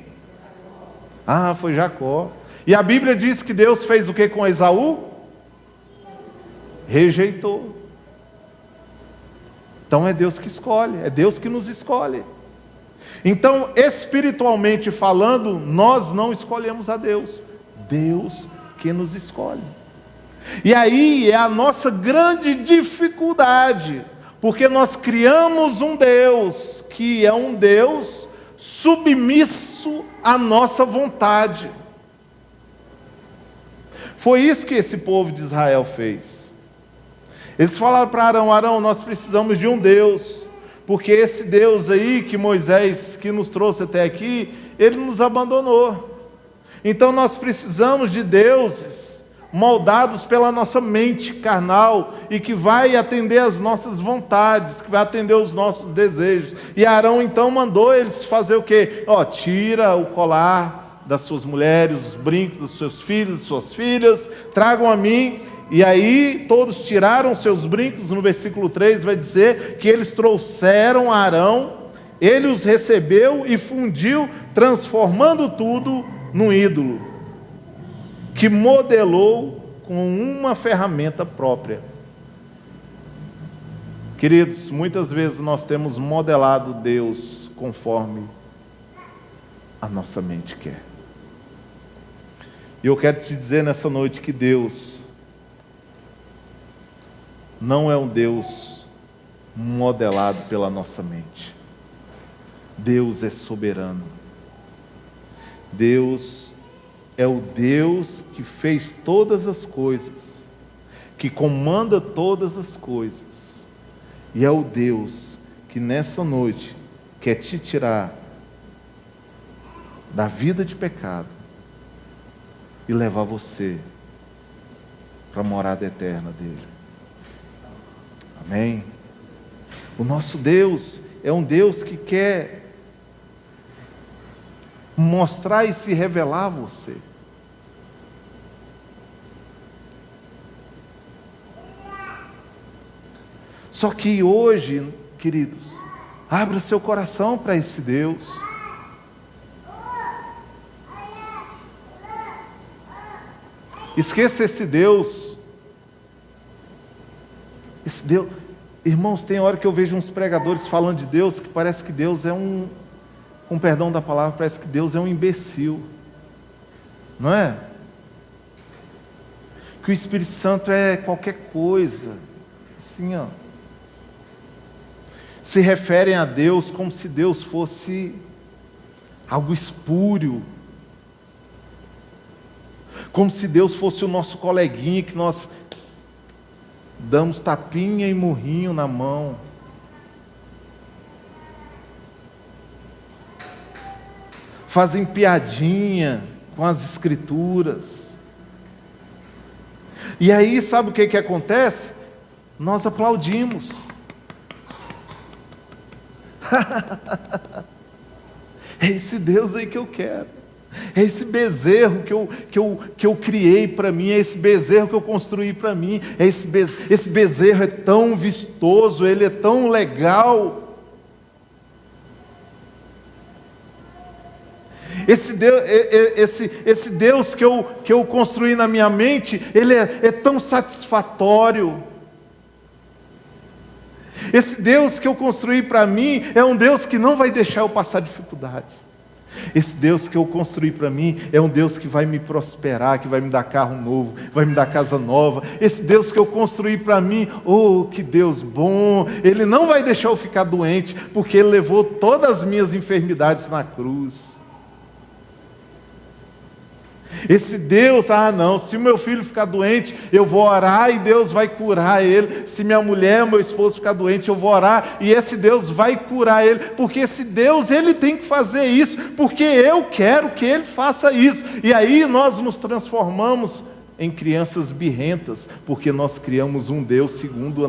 Foi Jacó. E a Bíblia diz que Deus fez o que com Esaú? Rejeitou. Então é Deus que escolhe, é Deus que nos escolhe. Então, espiritualmente falando, nós não escolhemos a Deus, Deus que nos escolhe. E aí é a nossa grande dificuldade, porque nós criamos um Deus que é um Deus submisso à nossa vontade. Foi isso que esse povo de Israel fez. Eles falaram para Arão: Arão, nós precisamos de um Deus, porque esse Deus aí que Moisés, que nos trouxe até aqui, ele nos abandonou. Então nós precisamos de deuses moldados pela nossa mente carnal e que vai atender as nossas vontades, que vai atender os nossos desejos. E Arão então mandou eles fazer o quê? Tira o colar das suas mulheres, os brincos dos seus filhos, das suas filhas, tragam a mim. E aí todos tiraram seus brincos. No versículo 3 vai dizer que eles trouxeram a Arão, ele os recebeu e fundiu, transformando tudo num ídolo, que modelou com uma ferramenta própria. Queridos, muitas vezes nós temos modelado Deus conforme a nossa mente quer. E eu quero te dizer nessa noite que Deus, não é um Deus modelado pela nossa mente. Deus é soberano. Deus é o Deus que fez todas as coisas, que comanda todas as coisas. E é o Deus que nessa noite quer te tirar da vida de pecado e levar você para a morada eterna dele. Amém? O nosso Deus é um Deus que quer mostrar e se revelar a você. Só que hoje, queridos, abra seu coração para esse Deus. Esqueça esse Deus. Esse Deus. Irmãos, tem hora que eu vejo uns pregadores falando de Deus que parece que Deus é com perdão da palavra, parece que Deus é um imbecil. Não é? Que o Espírito Santo é qualquer coisa. Assim, ó. Se referem a Deus como se Deus fosse algo espúrio. Como se Deus fosse o nosso coleguinha que nós damos tapinha e murrinho na mão. Fazem piadinha com as escrituras. E aí, sabe o que acontece? Nós aplaudimos. É esse Deus aí que eu quero. É esse bezerro que eu criei para mim, é esse bezerro que eu construí para mim, esse bezerro é tão vistoso, ele é tão legal. Esse Deus que eu construí na minha mente, ele é tão satisfatório. Esse Deus que eu construí para mim, é um Deus que não vai deixar eu passar dificuldade. Esse Deus que eu construí para mim é um Deus que vai me prosperar, que vai me dar carro novo, vai me dar casa nova. Esse Deus que eu construí para mim, oh, que Deus bom! Ele não vai deixar eu ficar doente, porque Ele levou todas as minhas enfermidades na cruz. Esse Deus, não, se o meu filho ficar doente, eu vou orar e Deus vai curar ele. Se minha mulher, meu esposo ficar doente, eu vou orar e esse Deus vai curar ele. Porque esse Deus, Ele tem que fazer isso, porque eu quero que Ele faça isso. E aí nós nos transformamos em crianças birrentas, porque nós criamos um Deus segundo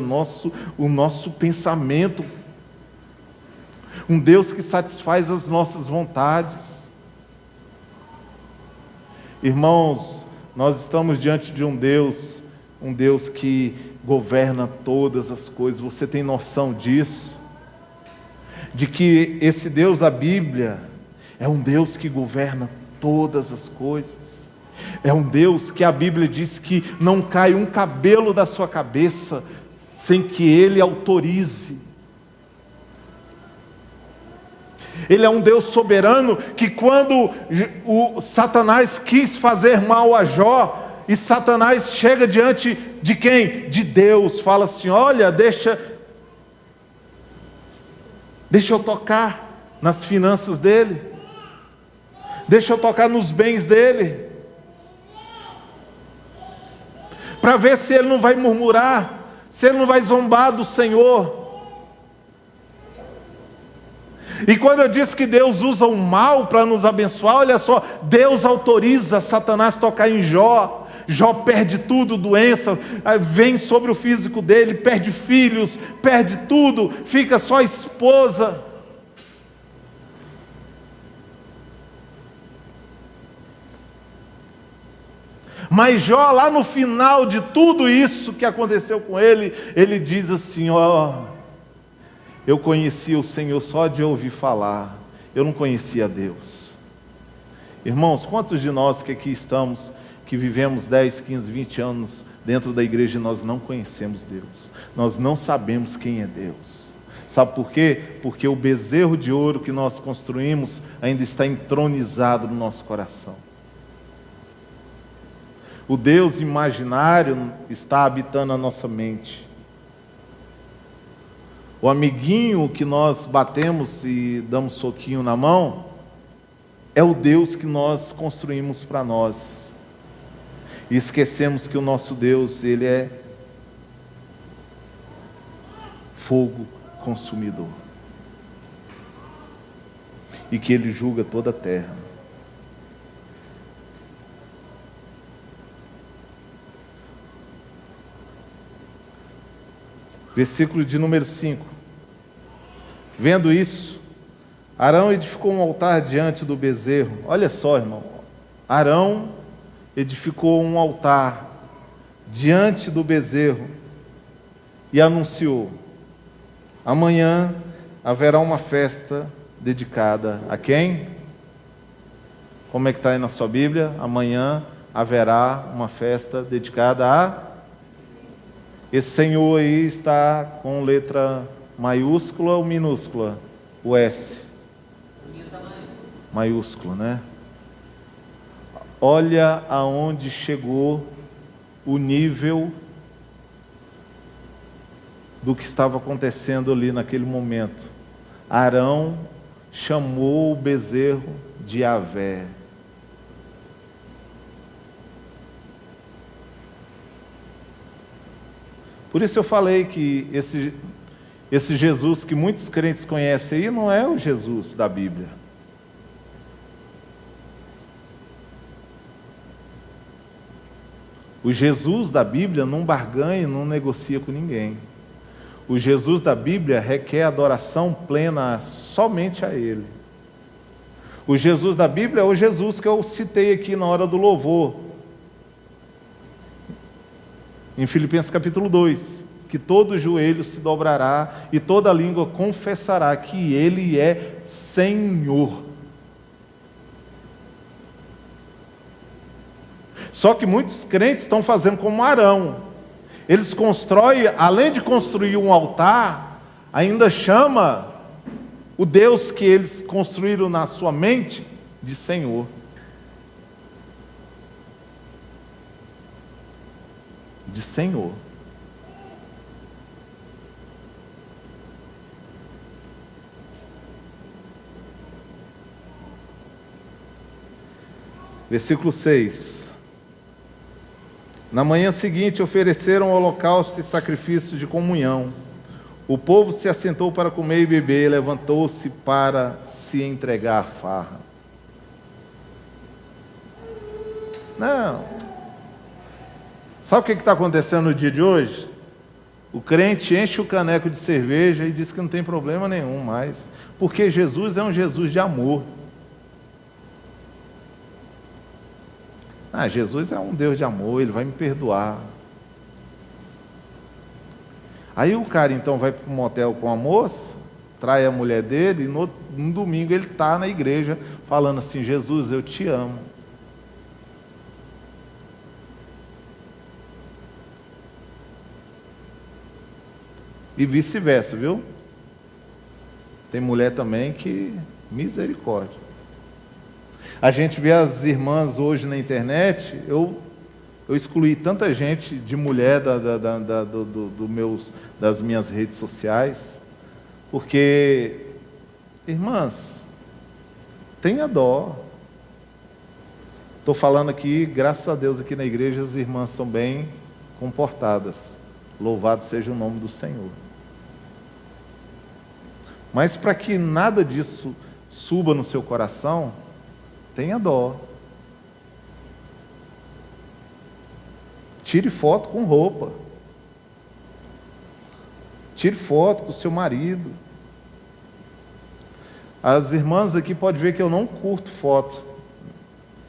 o nosso pensamento. Um Deus que satisfaz as nossas vontades. Irmãos, nós estamos diante de um Deus que governa todas as coisas. Você tem noção disso? De que esse Deus da Bíblia é um Deus que governa todas as coisas. É um Deus que a Bíblia diz que não cai um cabelo da sua cabeça sem que Ele autorize. Ele é um Deus soberano que quando o Satanás quis fazer mal a Jó, e Satanás chega diante de quem? De Deus, fala assim, olha, deixa eu tocar nas finanças dele, deixa eu tocar nos bens dele, para ver se ele não vai murmurar, se ele não vai zombar do Senhor. E quando eu disse que Deus usa o mal para nos abençoar, olha só, Deus autoriza Satanás tocar em Jó. Jó perde tudo, doença, vem sobre o físico dele, perde filhos, perde tudo, fica só a esposa. Mas Jó, lá no final de tudo isso que aconteceu com ele, ele diz assim, eu conhecia o Senhor só de ouvir falar, eu não conhecia Deus. Irmãos, quantos de nós que aqui estamos, que vivemos 10, 15, 20 anos dentro da igreja, nós não conhecemos Deus, nós não sabemos quem é Deus. Sabe por quê? Porque o bezerro de ouro que nós construímos ainda está entronizado no nosso coração. O Deus imaginário está habitando a nossa mente. O amiguinho que nós batemos e damos soquinho na mão, é o Deus que nós construímos para nós. E esquecemos que o nosso Deus, Ele é fogo consumidor. E que Ele julga toda a terra. Versículo de número 5. Vendo isso, Arão edificou um altar diante do bezerro. Olha só, irmão. Arão edificou um altar diante do bezerro e anunciou: amanhã haverá uma festa dedicada a quem? Como é que está aí na sua Bíblia? Amanhã haverá uma festa dedicada a... Esse Senhor aí está com letra maiúscula ou minúscula? O S. Maiúscula, né? Olha aonde chegou o nível do que estava acontecendo ali naquele momento. Arão chamou o bezerro de Yahvé. Por isso eu falei que esse Jesus que muitos crentes conhecem aí não é o Jesus da Bíblia. O Jesus da Bíblia não barganha, não negocia com ninguém. O Jesus da Bíblia requer adoração plena somente a Ele. O Jesus da Bíblia é o Jesus que eu citei aqui na hora do louvor. Em Filipenses capítulo 2, que todo joelho se dobrará e toda língua confessará que Ele é Senhor. Só que muitos crentes estão fazendo como Arão. Eles constroem, além de construir um altar, ainda chama o Deus que eles construíram na sua mente de Senhor. De Senhor. Versículo 6. Na manhã seguinte ofereceram holocausto e sacrifício de comunhão. O povo se assentou para comer e beber, levantou-se para se entregar à farra. Não. Sabe o que está acontecendo no dia de hoje? O crente enche o caneco de cerveja e diz que não tem problema nenhum mais, porque Jesus é um Jesus de amor. Jesus é um Deus de amor, Ele vai me perdoar. Aí o cara então vai para um motel com a moça, trai a mulher dele, e no domingo ele está na igreja falando assim: Jesus, eu te amo. E vice-versa, viu? Tem mulher também que... misericórdia. A gente vê as irmãs hoje na internet, eu excluí tanta gente de mulher das minhas redes sociais, porque, irmãs, tenha dó. Estou falando aqui, graças a Deus, aqui na igreja as irmãs são bem comportadas. Louvado seja o nome do Senhor. Mas para que nada disso suba no seu coração, tenha dó. Tire foto com roupa. Tire foto com o seu marido. As irmãs aqui podem ver que eu não curto foto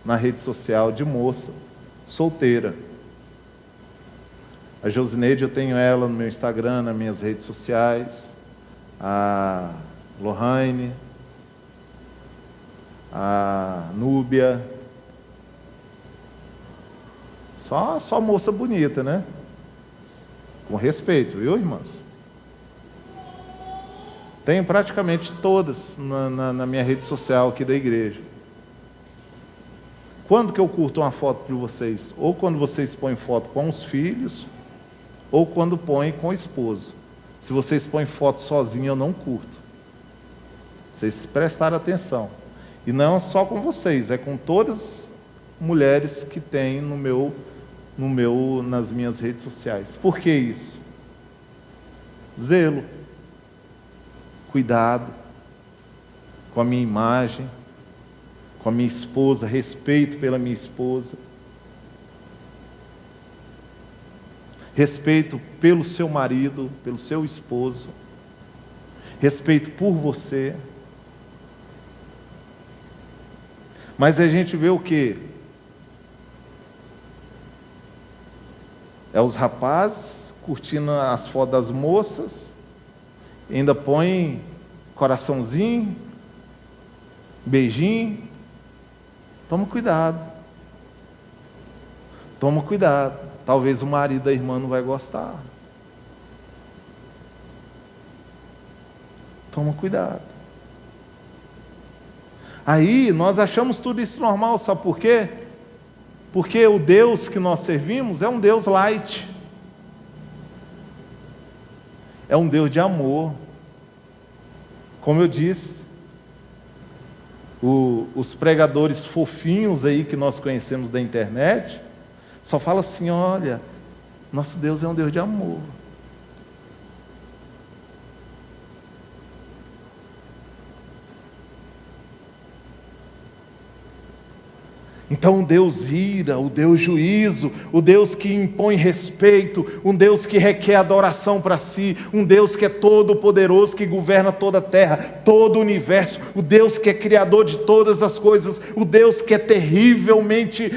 na rede social de moça solteira. A Josineide, eu tenho ela no meu Instagram, nas minhas redes sociais. A Lohane, a Núbia, só moça bonita, né? Com respeito, viu, irmãs? Tenho praticamente todas na minha rede social aqui da igreja. Quando que eu curto uma foto de vocês? Ou quando vocês põem foto com os filhos, ou quando põem com o esposo. Se vocês põem foto sozinho, eu não curto. Vocês prestaram atenção. E não é só com vocês, é com todas as mulheres que tem nas minhas redes sociais. Por que isso? Zelo, cuidado com a minha imagem, com a minha esposa, respeito pela minha esposa, respeito pelo seu marido, pelo seu esposo, respeito por você. Mas a gente vê o quê? É os rapazes curtindo as fotos das moças, ainda põe coraçãozinho, beijinho. Toma cuidado. Toma cuidado. Talvez o marido da irmã não vai gostar. Toma cuidado. Aí nós achamos tudo isso normal, sabe por quê? Porque o Deus que nós servimos é um Deus light. É um Deus de amor. Como eu disse, os pregadores fofinhos aí que nós conhecemos da internet, só fala assim: olha, nosso Deus é um Deus de amor. Então o Deus ira, o Deus juízo, o Deus que impõe respeito, um Deus que requer adoração para si, um Deus que é todo poderoso, que governa toda a terra, todo o universo, o Deus que é criador de todas as coisas, o Deus que é terrivelmente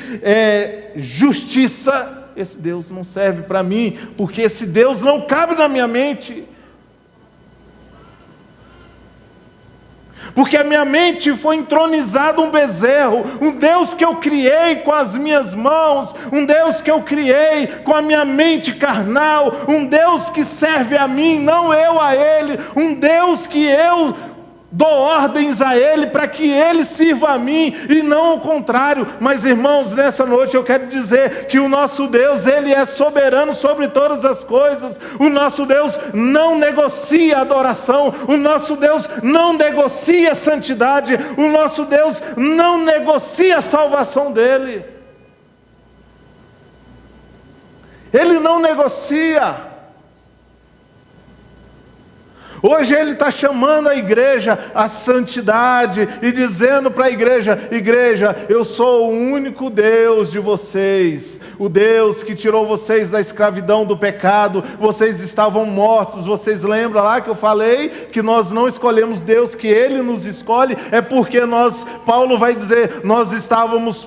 justiça. Esse Deus não serve para mim, porque esse Deus não cabe na minha mente. Porque a minha mente foi entronizado um bezerro, um Deus que eu criei com as minhas mãos, um Deus que eu criei com a minha mente carnal, um Deus que serve a mim, não eu a Ele, um Deus que eu dou ordens a Ele para que Ele sirva a mim e não o contrário. Mas irmãos, nessa noite eu quero dizer que o nosso Deus, Ele é soberano sobre todas as coisas. O nosso Deus não negocia adoração, o nosso Deus não negocia santidade, o nosso Deus não negocia a salvação dEle. Ele não negocia. Hoje Ele está chamando a igreja à santidade e dizendo para a igreja: igreja, eu sou o único Deus de vocês, o Deus que tirou vocês da escravidão do pecado. Vocês estavam mortos. Vocês lembram lá que eu falei que nós não escolhemos Deus, que Ele nos escolhe? É porque Paulo vai dizer, nós estávamos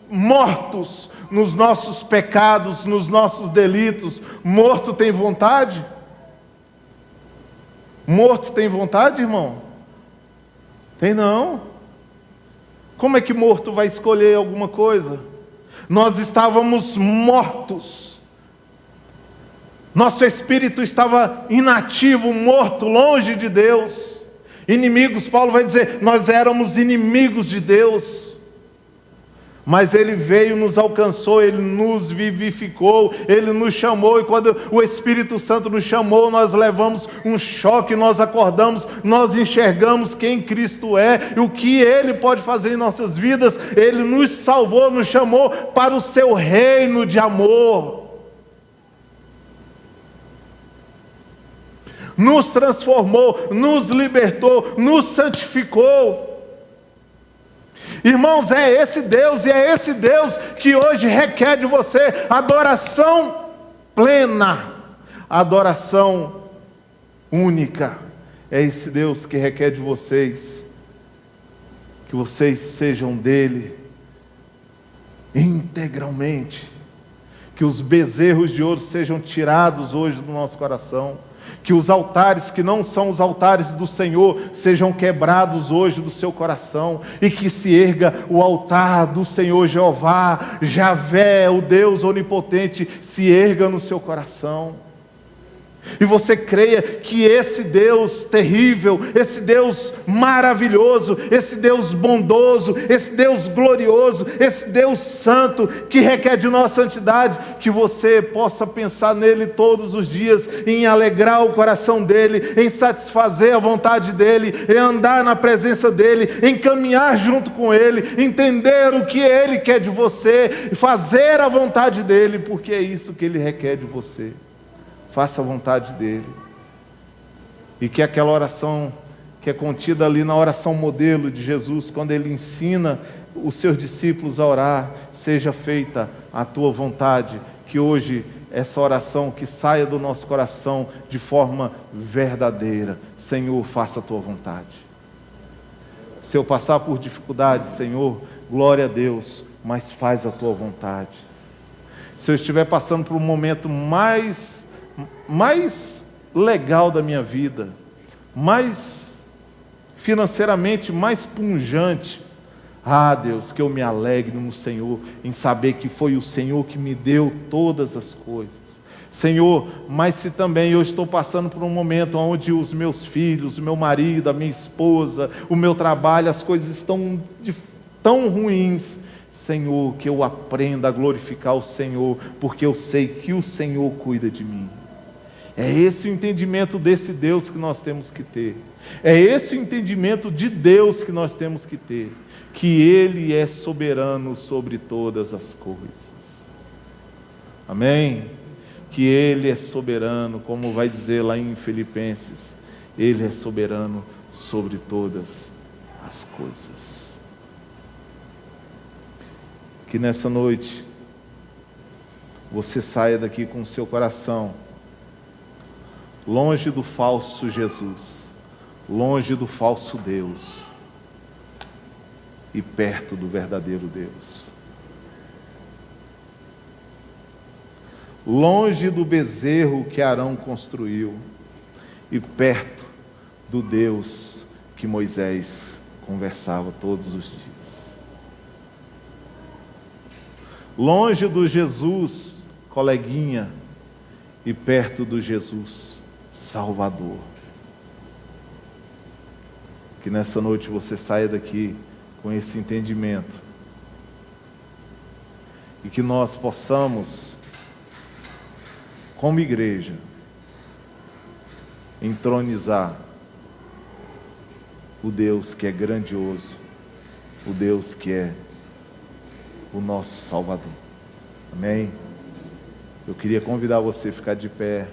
mortos nos nossos pecados, nos nossos delitos. Morto tem vontade? Morto tem vontade, irmão? Tem não. Como é que morto vai escolher alguma coisa? Nós estávamos mortos. Nosso espírito estava inativo, morto, longe de Deus. Inimigos, Paulo vai dizer, nós éramos inimigos de Deus. Mas Ele veio, nos alcançou, Ele nos vivificou, Ele nos chamou, e quando o Espírito Santo nos chamou, nós levamos um choque, nós acordamos, nós enxergamos quem Cristo é, e o que Ele pode fazer em nossas vidas. Ele nos salvou, nos chamou para o seu reino de amor. Nos transformou, nos libertou, nos santificou. Irmãos, é esse Deus, e é esse Deus que hoje requer de você adoração plena, adoração única. É esse Deus que requer de vocês, que vocês sejam dele integralmente, que os bezerros de ouro sejam tirados hoje do nosso coração, que os altares que não são os altares do Senhor sejam quebrados hoje do seu coração, e que se erga o altar do Senhor Jeová, Javé, o Deus onipotente, se erga no seu coração. E você creia que esse Deus terrível, esse Deus maravilhoso, esse Deus bondoso, esse Deus glorioso, esse Deus santo, que requer de nós santidade, que você possa pensar nele todos os dias, em alegrar o coração dele, em satisfazer a vontade dele, em andar na presença dele, em caminhar junto com ele, entender o que ele quer de você, fazer a vontade dele, porque é isso que ele requer de você. Faça a vontade dele. E que aquela oração que é contida ali na oração modelo de Jesus, quando ele ensina os seus discípulos a orar, seja feita a tua vontade. Que hoje essa oração que saia do nosso coração de forma verdadeira. Senhor, faça a tua vontade. Se eu passar por dificuldade, Senhor, glória a Deus, mas faz a tua vontade. Se eu estiver passando por um momento mais legal da minha vida, mais financeiramente mais punjante, Deus, que eu me alegre no Senhor, em saber que foi o Senhor que me deu todas as coisas. Senhor, mas se também eu estou passando por um momento onde os meus filhos, o meu marido, a minha esposa, o meu trabalho, as coisas estão tão ruins, Senhor, que eu aprenda a glorificar o Senhor, porque eu sei que o Senhor cuida de mim. É esse o entendimento desse Deus que nós temos que ter. É esse o entendimento de Deus que nós temos que ter. Que Ele é soberano sobre todas as coisas. Amém? Que Ele é soberano, como vai dizer lá em Filipenses. Ele é soberano sobre todas as coisas. Que nessa noite você saia daqui com o seu coração longe do falso Jesus, longe do falso Deus e perto do verdadeiro Deus. Longe do bezerro que Arão construiu e perto do Deus que Moisés conversava todos os dias. Longe do Jesus coleguinha e perto do Jesus Salvador. Que nessa noite você saia daqui com esse entendimento e que nós possamos, como igreja, entronizar o Deus que é grandioso, o Deus que é o nosso Salvador. Amém? Eu queria convidar você a ficar de pé.